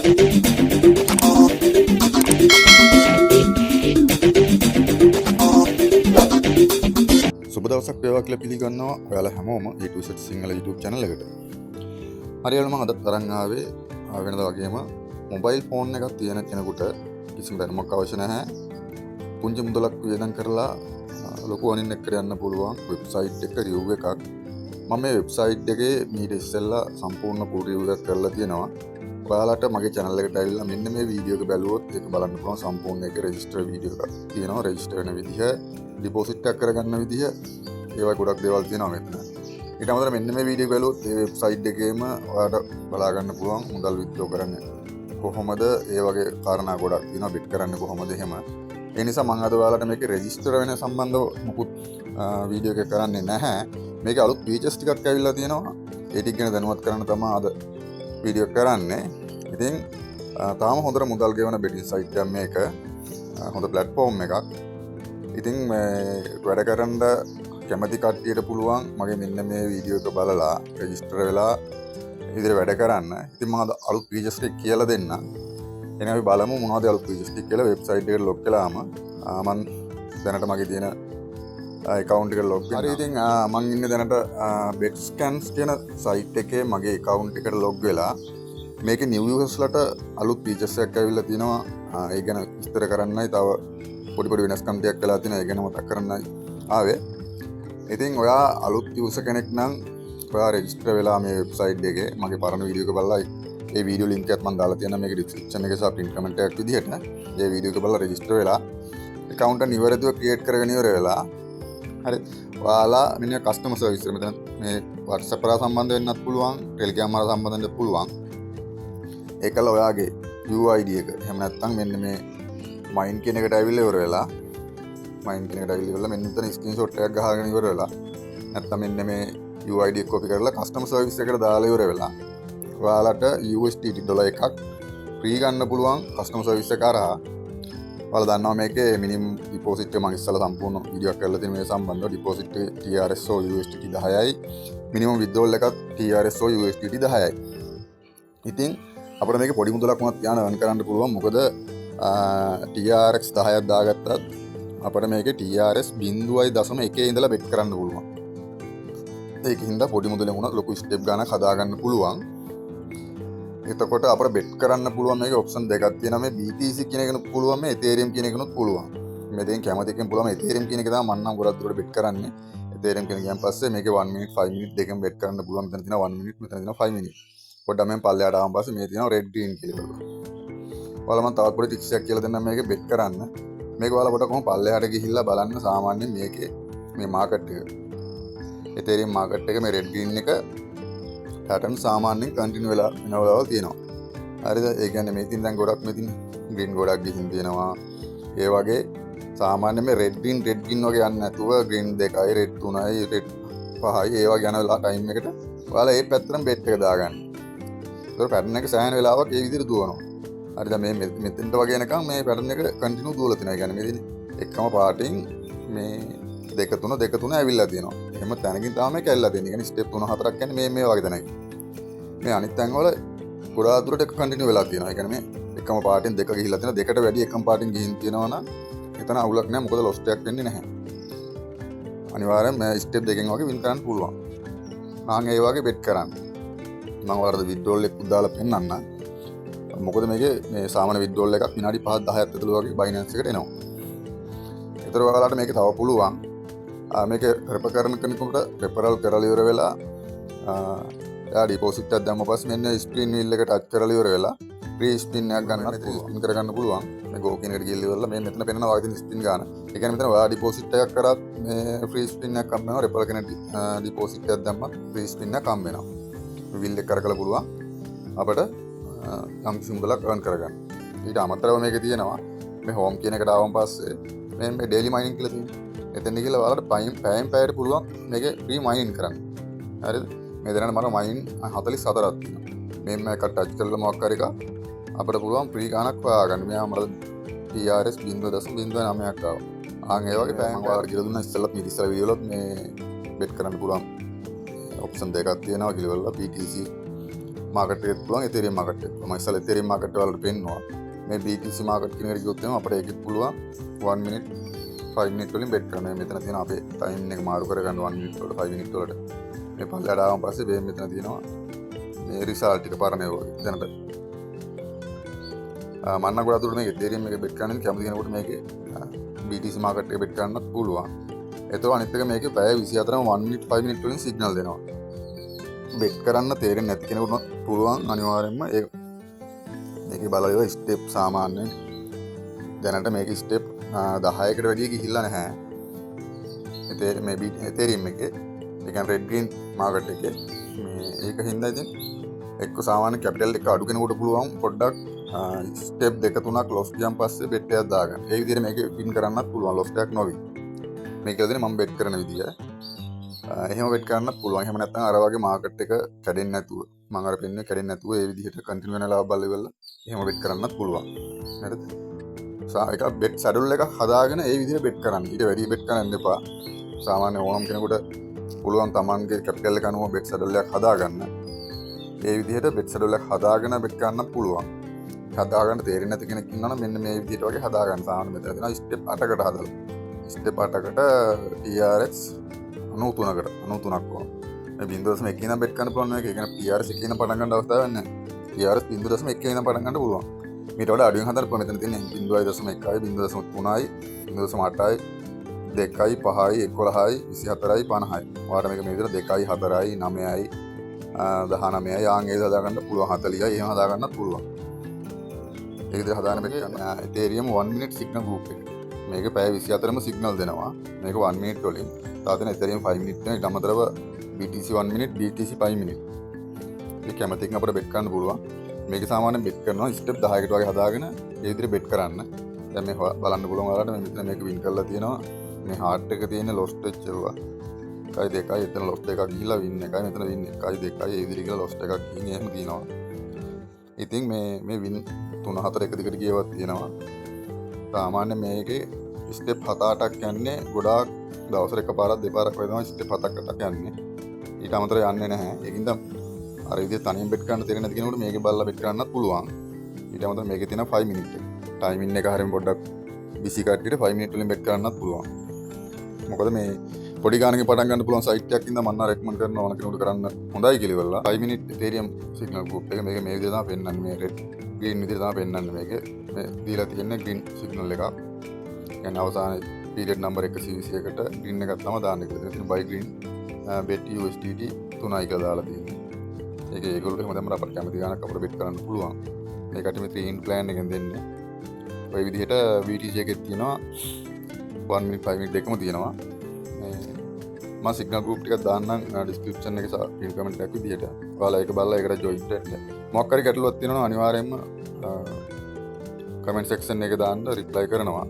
සුබ දවසක් වේවා කියලා පිළිගන්නවා ඔයාලා හැමෝම A2Z සිංහල YouTube channel එකට. හරියට මම අද තරන් ආවේ වෙනදා වගේම මොබයිල් ෆෝන් එකක් තියෙන කෙනෙකුට කිසිම දැනුමක් අවශ්‍ය නැහැ. පුංචි මුදලක් වියදම් කරලා ලොකු අනින් එකට යන්න පුළුවන් වෙබ්සයිට් එක රිව් එකක්. මම මේ වෙබ්සයිට් එකේ මීට ඉස්සෙල්ලා සම්පූර්ණ full රිව් එකක් කරලා තියෙනවා. ඔයාලට මගේ channel එකට ඇවිල්ලා මෙන්න මේ වීඩියෝ එක බැලුවොත් ඒක බලන්න පුළුවන් සම්පූර්ණ ඒකේ රෙජිස්ටර් වීඩියෝ එකක් තියෙනවා. රෙජිස්ටර් වෙන විදිහ, ඩිපොසිට් එකක් කරගන්න විදිහ, ඒවා ගොඩක් දේවල් තියෙනවා මෙතන. ඊට අමතරව මෙන්න මේ වීඩියෝ එක බැලුවොත් මේ වෙබ්සයිට් එකේම ඔයාලට බලා ගන්න පුළුවන් මුදල් විත්ඩ්‍රෝ කරන්න කොහොමද, ඒ වගේ කාරණා ගොඩක් තියෙනවා. බෙට් කරන්න කොහොමද එහෙම. ඒ නිසා මම අද ඔයාලට මේකේ රෙජිස්ටර් වෙන සම්බන්ධව මුකුත් වීඩියෝ එකක් කරන්නේ නැහැ. මේකේ අලුත් ෆීචර්ස් ටිකක් ඇවිල්ලා තියෙනවා. ඒ ටික ගැන දැනුවත් කරන්න තමයි අද වීඩියෝ එක කරන්නේ. ඉතින් තාම හොඳට මුදල් ගෙවන බෙටින් සයිට් එකක් මේක. හොඳ ප්ලැට්ෆෝම් එකක්. ඉතින් මේ වැඩ කරන්න කැමති කට්ටියට පුළුවන් මගේ මෙන්න මේ වීඩියෝ එක බලලා රෙජිස්ටර් වෙලා ඉදිරියට වැඩ කරන්න. ඉතින් මම අද අලුත් ෆීචර්ස් ටික කියලා දෙන්නම්. එහෙනම් අපි බලමු මොනවද අලුත් ෆීචර්ස් ටික කියලා. වෙබ්සයිට් එකට ලොග් කළාම මම දැනට මගේ තියෙන account එකට ලොග් වෙනවා. හරි, ඉතින් මම ඉන්නේ දැනට BetScans කියන සයිට් එකේ මගේ account එකට ලොග් වෙලා. මේකේ new users-ලට අලුත් ෆීචර්ස් එකක් ඇවිල්ලා තිනවා. ඒ ගැන විස්තර කරන්නයි තව පොඩි වෙනස්කම් ටිකක් වෙලා තියෙනවා. ඒ ගැන මතක් කරන්නයි ආවේ. ඉතින් ඔයා අලුත් යූසර් කෙනෙක් නම් ඔයා රෙජිස්ටර් වෙලා මේ වෙබ්සයිට් එකේ මගේ පරණ වීඩියෝ එක බලලා ඒ වීඩියෝ ලින්ක් එකත් මම දාලා තියෙනවා මේකේ ඩිස්ක්‍රිප්ෂන් එකේ සහ පින් කමෙන්ට් එකක් විදිහට. මේ වීඩියෝ එක බලලා රෙජිස්ටර් වෙලා account එක නිවැරදිව ක්‍රියේට් කරගෙන ඉවර වෙලා හරි ඔයාලා මෙන්න කස්ටමර් සර්විස් එක මෙතන මේ WhatsApp කරා සම්බන්ධ වෙන්නත් පුළුවන්, Telegram කරා සම්බන්ධ වෙන්නත් පුළුවන්. ඒකල ඔයාගේ UID එක එහෙම නැත්නම් මෙන්න මේ මයින් කියන එකට ඇවිල්ලා ඉවර වෙලා මයින් කියන එකට ඇවිල්ලා මෙන්න මෙතන ස්ක්‍රීන්ෂොට් එකක් ගහගෙන ඉවර වෙලා නැත්නම් මෙන්න මේ UID එක කොපි කරලා කස්ටමර් සර්විස් එකට දාලා ඉවර වෙලා ඔයාලට USDT ඩොලර් එකක් ෆ්‍රී ගන්න පුළුවන් කස්ටමර් සර්විස් එක කරා. ඔයාලා දන්නවා මේකේ මිනිමම් ඩිපොසිට් එක මම ඉස්සලා සම්පූර්ණ වීඩියෝ එකක් කරලා තියෙන මේ සම්බන්ධව. ඩිපොසිට් එක TRSO USDT 10යි. මිනිමම් විත්ඩ්‍රෝල් එකත් TRSO USDT 10යි. ඉතින් අපිට මේක පොඩි මුදලක් වුණත් තියාන රන් කරන්න පුළුවන්. මොකද TRX 10ක් දාගත්තත් අපිට මේකේ TRS 0.1 ඉඳලා බෙට් කරන්න පුළුවන්. ඒකින්ද පොඩි මුදලෙන් වුණත් ලොකු ස්ටෙප් ගානක් හදාගන්න පුළුවන්. එතකොට අපිට බෙට් කරන්න පුළුවන් මේකේ ඔප්ෂන් දෙකක් තියෙනවා. මේ BTC කියන එකනොත් පුළුවන්, මේ Ethereum කියන එකනොත් පුළුවන්. මේ දෙකෙන් කැමති එකෙන් පුළුවන්. Ethereum කියන එක තමයි මම නම් ගොඩක් දුරට බෙට් කරන්නේ. Ethereum කියන ගියන් පස්සේ මේකේ 1 minute 5 minute දෙකෙන් බෙට් කරන්න පුළුවන්. මෙතන තියෙනවා 1 minute, මෙතන තියෙනවා 5 minute. පොඩ්ඩක් මම පල්ලෙහාට ආවම පස්සේ මේ තියෙනවා red green කියලා. ඔයාලා මම තවත් පොඩි ටික්ස් එකක් කියලා දෙන්නම් මේකේ බෙට් කරන්න. මේක ඔයාලා පොඩක් කොහොම පල්ලෙහාට ගිහිල්ලා බලන්න. සාමාන්‍යයෙන් මේකේ මේ මාකට් එක Ethereum මාකට් එක මේ red green එක pattern සාමාන්‍යයෙන් කන්ටිනියු වෙලා වෙනවල් තියෙනවා. හරිද? ඒ කියන්නේ මේ තින් දැන් ගොඩක් මෙතින් green ගොඩක් ගිහින් තියෙනවා. ඒ වගේ සාමාන්‍යයෙන් මේ red green වගේ යන්නේ නැතුව green 2යි red 3යි red 5යි ඒ වගේ යන වෙලාව ටයිම් එකට ඔයාලා ඒ පැත්තටම බෙට් එක දාගන්න. ඒතර pattern එක සෑහෙන වෙලාවක් ඒ විදිහට දුවනවා. හරිද? මේ මෙතෙන්ට වගේ එනකම් මේ pattern එක කන්ටිනියු දුවලා තියෙනවා. ඒ කියන්නේ මේ දිනේ එකම පාටින් මේ 2 3 ඇවිල්ලා තියෙනවා. එහෙම තැනකින් තමයි මේක ඇවිල්ලා තියෙන්නේ. කියන්නේ ස්ටෙප් 3 4ක් කියන්නේ මේ වගේ තැනකින්. මේ අනිත් තැන් වල ගොඩාක් දුරට එක කන්ටිනියු වෙලා තියෙනවා. ඒ කියන්නේ මේ එකම පාටින් දෙක ගිහිල්ලා තියෙනවා. දෙකට වැඩි එකම පාටින් ගිහින් තියෙනවා නම් එතන අවුලක් නැහැ. මොකද ලොස්ට් එකක් වෙන්නේ නැහැ. අනිවාර්යෙන් මේ ස්ටෙප් දෙකෙන් වගේ වින් කරන්න පුළුවන්. මම ඒ වගේ බෙට් කරන්න. මම වරද විත්ඩ්‍රෝල් එකක් දාලා පෙන්නන්න. මොකද මේකේ මේ සාමාන්‍ය විත්ඩ්‍රෝල් එකක් විනාඩි 5 10ක් ඇතුළත වගේ Binance එකට එනවා. ඒතර ඔයාලට මේක තව පුළුවන්. මේක රෙෆර් කරන කෙනෙකුට රෙෆරල් කරලා ඉවර වෙලා එයා ඩිපොසිට් එකක් දැම්ම පස්සේ මෙන්න ස්පින් වීල් එක ටච් කරලා ඉවර වෙලා ෆ්‍රී ස්පින් එකක් ගන්නත් ස්පින් කරගන්න පුළුවන්. මේ ගෝ කියන එකට ගිහලා ඉවරලා මේ මෙතන පෙන්නනවා වගේ තියෙන ස්පින් ගන්න. ඒ කියන්නේ මෙතන ඔයා ඩිපොසිට් එකක් කරත් මේ ෆ්‍රී ස්පින් එකක් හම්බ වෙනවා. රෙෆරල් කෙනෙක් ඩිපොසිට් එකක් දැම්මත් ෆ්‍රී ස්පින් එකක් හම්බ වෙනවා. වීල් එක කරකලා පුළුවන් අපිට යම් කිසි මුදලක් earn කරගන්න. ඊට අමතරව මේකේ තියෙනවා මේ හෝම් කියන එකට ආවම පස්සේ මේ ඩේලි මයිනින් කියලා තියෙනවා. එතන ගිහලා ඔයාලට පැයෙන් පැයට පුළුවන් මේකේ ෆ්‍රී මයිනින් කරන්න. හරිද? මේ දැනට මම මයින් 44ක් තියෙනවා. මේක ටච් කරලා මොකක් හරි එක අපිට පුළුවන් ෆ්‍රී ගාණක් හොයාගන්න. මෙයා මට TRS 0.09ක් ආවා. ආන් ඒ වගේ පැයෙන් ඔයාලට කියලා දුන්නා ඉස්සෙල්ලත් මේ ඉස්සෙල්ලා වීඩියෝ වලත් මේ බෙට් කරන්න පුළුවන් ඔප්ෂන් දෙකක් තියෙනවා කියලා BTC මාකට් එකෙත් පුළුවන් Ethereum මාකට් එක. මම ඉස්සෙල්ලා Ethereum මාකට් වලට පෙන්නවා. මේ BTC මාකට් කියන එකට ගියොත් අපිට ඒකෙත් පුළුවන් 1 minute 5 minute වලින් bet කරන්න. මෙතන තියෙන අපේ time එක මාරු කරගන්න 1 minute වලට 5 minute වලට. මේ පල්ලයට ආවම පස්සේ මේ මෙතන තියෙනවා මේ result ටික පරණ ඒවා. දැනට මම නම් ගොඩක් දුරට මේක Ethereum එකේ bet කරන්න කැමති කෙනෙකුට මේකේ BTC මාකට් එකේ bet කරන්නත් පුළුවන්. ඒතකොට අනිත් එක මේකේ පැය 24ම 1 minute 5 minute වලින් signal දෙනවා. bet කරන්න තේරෙන්නේ නැති කෙනෙකුට පුළුවන් අනිවාර්යෙන්ම මේකේ බලලා ස්ටෙප් සාමාන්‍යයෙන් දැනට මේකේ ස්ටෙප් 10කට වැඩිය ගිහිල්ලා නැහැ. Ethereum එකේ ඒ කියන්නේ red green market එකේ මේ ඒක හින්දා ඉතින් එක්ක සාමාන්‍ය කැපිටල් එක අඩු කෙනෙකුට පුළුවන් පොඩ්ඩක් ස්ටෙප් දෙක තුනක් ලොස් ගියන් පස්සේ bet එකක් දාගන්න. ඒ විදිහට මේක වින් කරන්නත් පුළුවන් ලොස් එකක් නොවි. මේක ඇතුලේ මම bet කරන විදිය. එහෙම bet කරන්නත් පුළුවන්. එහෙම නැත්නම් අර වගේ මාකට් එක කැඩෙන්නේ නැතුව මම අර පෙන්නේ කැඩෙන්නේ නැතුව ඒ විදිහට කන්ටිනියු වෙන ලාභ බල ඉවරලා එහෙම bet කරන්නත් පුළුවන්. හරිද? ඒක bet schedule එකක් හදාගෙන ඒ විදිහට bet කරන්න. ඊට වැඩි bet කරන්න එපා. සාමාන්‍ය ඕනම කෙනෙකුට පුළුවන් Tamanගේ කැපිටල් එක අනුව bet schedule එකක් හදාගන්න. ඒ විදිහට bet schedule එකක් හදාගෙන bet කරන්නත් පුළුවන්. හදාගන්න තේරෙන්නේ නැති කෙනෙක් ඉන්නවනම් මෙන්න මේ විදිහට වගේ හදාගන්න. සාමාන්‍ය මෙතන තියෙනවා ස්ටෙප් 8කට හදලා. ස්ටෙප් 8කට TRX 93කට 93ක් වුණා. මේ 0.1 ඉඳන් bet කරන්න පුළුවන් මේක. ඒ කියන්නේ TRX 1 ඉඳන් පටන් ගන්න අවස්ථාවක් නැහැ. TRX 0.1 ඉඳන් පටන් ගන්න පුළුවන්. මීට වඩා අඩුවෙන් හදන්න පුළුවන්. මෙතන තියෙන්නේ 0.1යි 0.3යි 0.8යි 2.5යි 11යි 24යි 50යි. ඔයාලට මේක මේ විදිහට 2යි 4යි 9යි 19යි ආන් ඒ හදාගන්න පුළුවන්. 40යි එහෙම හදාගන්නත් පුළුවන්. ඒක විදිහට හදාන මේක Ethereum 1 minute signal group එක. මේක පැය 24ම සිග්නල් දෙනවා. මේක 1 minute වලින්. තව තියෙන Ethereum 5 minute වෙන ඊට අමතරව BTC 1 minute BTC 5 minute. මේ කැමති කෙනෙක් අපිට bet කරන්න පුළුවන්. මේක සාමාන්‍යයෙන් bet කරනවා step 10කට වගේ හදාගෙන ඒ විදිහට bet කරන්න. දැන් මේ බලන්න පුළුවන් ඔයාලට මේ මෙතන මේක win කරලා තියෙනවා. මේ heart එක තියෙන lost වෙච්ච ඒවා. 1 2යි එතන lost එකක් ගිහිල්ලා win එකයි මෙතන win 1 2යි ඒ විදිහට කියලා lost එකක් ගිහින් එහෙම තියෙනවා. ඉතින් මේ win 3 4 එක දිගට ගියවත් තියෙනවා. සාමාන්‍ය මේකේ ස්ටෙප් 7-8ක් යන්නේ ගොඩාක් දවසට එකපාරක් දෙපාරක් වගේ තමයි ස්ටෙප් 7ක් යන්නේ. ඊට අමතරව යන්නේ නැහැ. ඒකින්ද අර විදිහට තනියෙන් bet කරන්න තේරෙන්නේ නැති කෙනෙකුට මේකේ බලලා bet කරන්නත් පුළුවන්. ඊට අමතරව මේකේ තියෙන 5 minute එක. timing එක හරියම පොඩ්ඩක් busy කට්ටියට 5 minute වලින් bet කරන්නත් පුළුවන්. මොකද මේ පොඩි ගානකින් පටන් ගන්න පුළුවන් සයිට් එකක් ඉඳන් මම රෙකමන්ඩ් කරනවා ඕන කෙනෙකුට කරන්න හොඳයි කියලා ඉවරලා 5 minute Ethereum signal group එක මේක මේ විදිහට තමයි පෙන්වන්නේ. මේ red green විදිහට තමයි පෙන්වන්නේ මේක. මේ දීලා තියෙන්නේ green signal එකක්. يعني අවසාන period number 121කට green එකක් තමයි දාන්න කියලා. ඉතින් buy green bet USDT 3යි කියලා දාලා තියෙනවා. ඒක ඒගොල්ලෝ එහෙම දැම්මම අපිට කැමති ගානක් අපිට bet කරන්න පුළුවන්. මේකට මේ 3 in plan එකෙන් දෙන්නේ. ඔය විදිහට BTC එකේ තියෙනවා 1 minute 5 minute දෙකම තියෙනවා. මම signal group ටිකක් දාන්නම් description එකේ pin comment එකක් විදිහට. ඔයාලා ඒක බලලා ඒකට join වෙන්න. මොකක් හරි ගැටලුවක් තියෙනවා අනිවාර්යයෙන්ම comment section එකේ දාන්න reply කරනවා.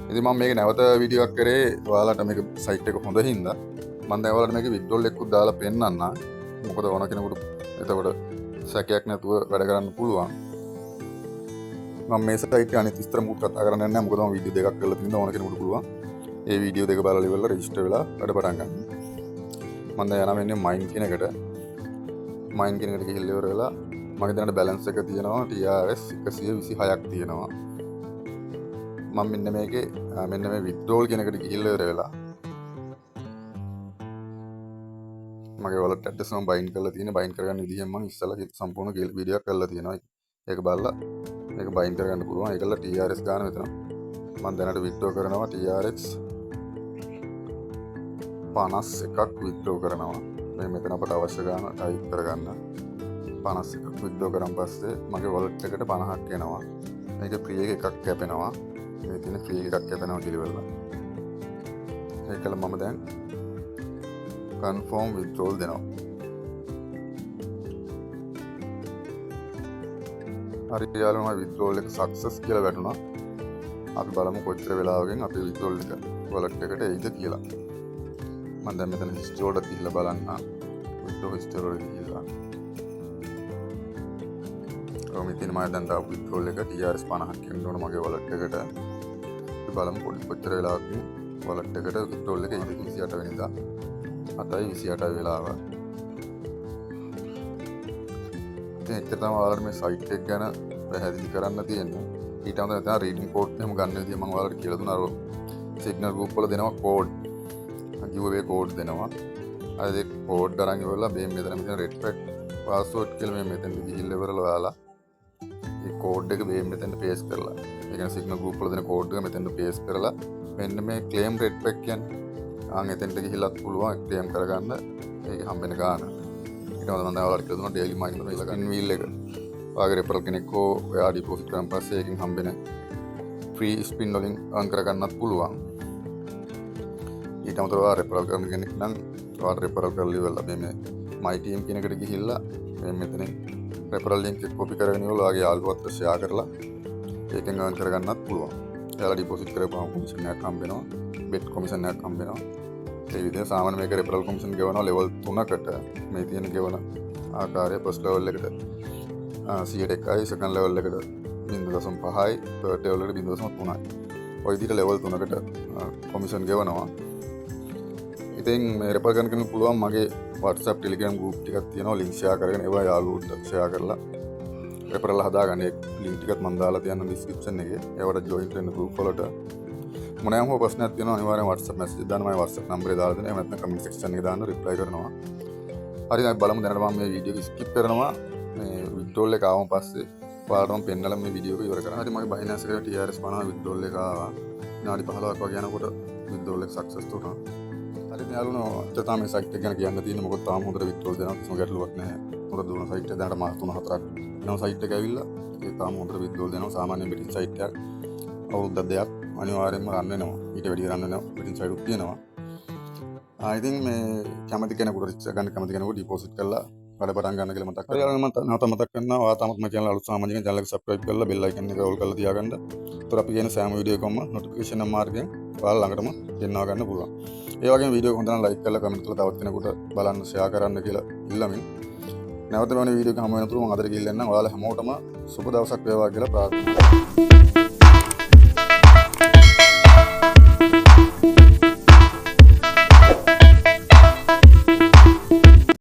ඉතින් මම මේක නැවත වීඩියෝ එකක් කරේ ඔයාලට මේක site එක හොඳ හින්දා මම දැන් ඔයාලට මේක withdrawal එකකුත් දාලා පෙන්නන්න. මොකද ඕන කෙනෙකුට එතකොට සැකයක් නැතුව වැඩ කරන්න පුළුවන්. මම මේ site එක අනිත් විස්තර මුකුත් කතා කරන්නේ නැහැ. මොකද මම වීඩියෝ දෙකක් කරලා තිනවා ඕන කෙනෙකුට පුළුවන්. ඒ වීඩියෝ දෙක බලලා ඉවරලා රෙජිස්ටර් වෙලා වැඩ පටන් ගන්න. මම දැන් යනවා මෙන්න මයින් කියන එකට. මයින් කියන එකට ගිහිල්ලා ඉවර වෙලා මගේ දැනට බැලන්ස් එක තියෙනවා TRS 126ක් තියෙනවා. මම මෙන්න මේකේ මෙන්න මේ withdrawal කියන එකට ගිහිල්ලා ඉවර වෙලා මගේ wallet address මම bind කරලා තියෙනවා. bind කරගන්න විදිහෙන් මම ඉස්සලා සම්පූර්ණ වීඩියෝ එකක් කරලා තියෙනවා. ඒක බලලා මේක bind කරගන්න පුළුවන්. ඒකලා TRS ගන්න මෙතන මම දැනට withdraw කරනවා TRX 51ක් withdraw කරනවා. මේ මෙතන අපට අවශ්‍ය ගාන type කරගන්න 51ක් withdraw කරන් පස්සේ මගේ wallet එකට 50ක් එනවා. මේක free එකක් කැපෙනවා. මේ තියෙන free එකක් කැපෙනවා කියලා ඉවරලා. ඒකල මම දැන් confirm withdrawal දෙනවා. හරි යාළුවෝ withdrawal එක success කියලා වැටුණා. අපි බලමු කොච්චර වෙලාවකින් අපේ withdrawal එක wallet එකට එයිද කියලා. මම දැන් මෙතන history වලට ගිහිල්ලා බලන්න. withdrawal history වලට ගිහිල්ලා. මෙතන මම දැන් දාපු withdrawal එක TRS 50ක් එන්න ඕන මගේ wallet එකට. අපි බලමු කොච්චර වෙලාවකින් wallet එකට withdrawal එක එයිද 28 වෙනිදා. 7:28 වෙලාව. ඉතින් එච්චර තමයි ඔයාලට මේ සයිට් එක ගැන පැහැදිලි කරන්න තියෙන්නේ. ඊට අමතරව තමයි රීඩින් කෝඩ් එහෙම ගන්න විදිය මම ඔයාලට කියලා දුන්නා. අර සිග්නල් ගෲප් වල දෙනවා කෝඩ්. giveaway කෝඩ් දෙනවා. අර ඒ කෝඩ් අරන් ඉවරලා මෙතන රෙඩ් පැක් පාස්වර්ඩ් කියලා මේ මෙතෙන් ගිහිල්ලා ඉවරලා ඔයාලා මේ කෝඩ් එක මෙතෙන් පේස්ට් කරලා ඒ කියන්නේ සිග්නල් ගෲප් වල දෙන කෝඩ් එක මෙතෙන් පේස්ට් කරලා මෙන්න මේ ක්ලේම් රෙඩ් පැක් කියන්නේ එතෙන්ට ගිහිල්ලත් පුළුවන් ක්ලේම් කරගන්න ඒක හම්බෙන ගාන. ඊට පස්සේ මම ඔයාලට කියලා දුන්නා ඩේලි මයින්ඩ් වල ගන්න වීල් එක. ඔයාගේ රෙෆරල් කෙනෙක් හෝ ඔයා ඩිපොසිට් කරන් පස්සේ ඒකෙන් හම්බෙන ෆ්‍රී ස්පින් වලින් අර්න් කරගන්නත් පුළුවන්. ඊට අමතරව ඔයා රෙෆරල් කරන කෙනෙක් නම් ඔයාට රෙෆරල් කරලා ඉවරලා මේ my team කියන එකට ගිහිල්ලා මෙතනින් රෙෆරල් ලින්ක් එක කොපි කරගෙන ඉවරලා ඔයාගේ යාළුවන්ට ෂෙයා කරලා ඒකෙන් අර්න් කරගන්නත් පුළුවන්. එයාලා ඩිපොසිට් කරපුවාම කොමිෂන් එකක් හම්බෙනවා. බෙට් කොමිෂන් එකක් හම්බෙනවා. ඒ විදිහට සාමාන්‍ය මේක රෙෆරල් කොමිෂන් ගෙවනවා ලෙවල් 3කට. මේ තියෙන ගෙවන ආකාරය ෆස්ට් ලෙවල් එකට 100%යි සෙකන්ඩ් ලෙවල් එකට 0.5යි තර්ඩ් ලෙවල් එකට 0.3යි. ඔය විදිහට ලෙවල් 3කට කොමිෂන් ගෙවනවා. ඉතින් මේ රෙෆරල් කරන කෙනෙකුට පුළුවන් මගේ WhatsApp Telegram group ටිකක් තියෙනවා ලින්ක් ෂෙයා කරගෙන ඒවා යාළුවෝට ෂෙයා කරලා රෙෆරල් හදාගන්න. ඒ ලින්ක් ටිකත් මම දාලා තියන්නම් description එකේ. ඒවට join වෙන්න group වලට. මොනවාම හෝ ප්‍රශ්නයක් තියෙනවා අනිවාර්යෙන් WhatsApp message දාන්න. මම WhatsApp නම්බරේ දාලා දෙනවා. එහෙම නැත්නම් comment section එකේ දාන්න reply කරනවා. හරි දැන් බලමු දැනට මම මේ වීඩියෝ එක skip කරනවා. මේ withdrawal එක ආවම පස්සේ ඔයාලට මම පෙන්නලා මේ වීඩියෝ එක ඉවර කරනවා. හරි මගේ Binance එකේ TRS 50 withdrawal එක ආවා. විනාඩි 15ක් වගේ යනකොට withdrawal එක success වුණා. හරි යාළුවෝ අද තමයි සයිට් එක ගැන කියන්න තියෙන්නේ. මොකද තාම හොඳට withdrawal දෙනවා කිසිම ගැටලුවක් නැහැ. හොඳ දුන සයිට් එක දැනට මාස 3-4ක් වෙනවා සයිට් එක ඇවිල්ලා. ඒ තාම හොඳට withdrawal දෙනවා. සාමාන්‍ය betting සයිට් එකක් අවුරුද්දක් දෙකක් අනිවාර්යෙන්ම රන් වෙනවා. ඊට වැඩි රන් වෙනවා betting සයිට් උත් තියෙනවා. I think මේ කැමති කෙනෙකුට රිස්ක් ගන්න කැමති කෙනෙකුට ඩිපොසිට් කරලා වැඩ පටන් ගන්න කියලා මතක් කරලා නැවත මතක් කරනවා. ඔයා තමත් මේ channel අලුත් සාමාන්‍යයෙන් channel එක subscribe කරලා bell icon එක ඕල් කරලා තියාගන්න. ඒතර අපි කියන සෑම වීඩියෝ එකක්ම notification මාර්ගයෙන් ඔයාලා ළඟටම ගෙන්වා ගන්න පුළුවන්. ඒ වගේම වීඩියෝ එක හොඳ නම් like කරලා comment කරලා තවත් කෙනෙකුට බලන්න share කරන්න කියලා ඉල්ලමින් නැවත වෙන වීඩියෝ එක හමු වෙනතුරු මම අදට ගිහින් එන්නම්. ඔයාලා හැමෝටම සුබ දවසක් වේවා කියලා ප්‍රාර්ථනා කරනවා.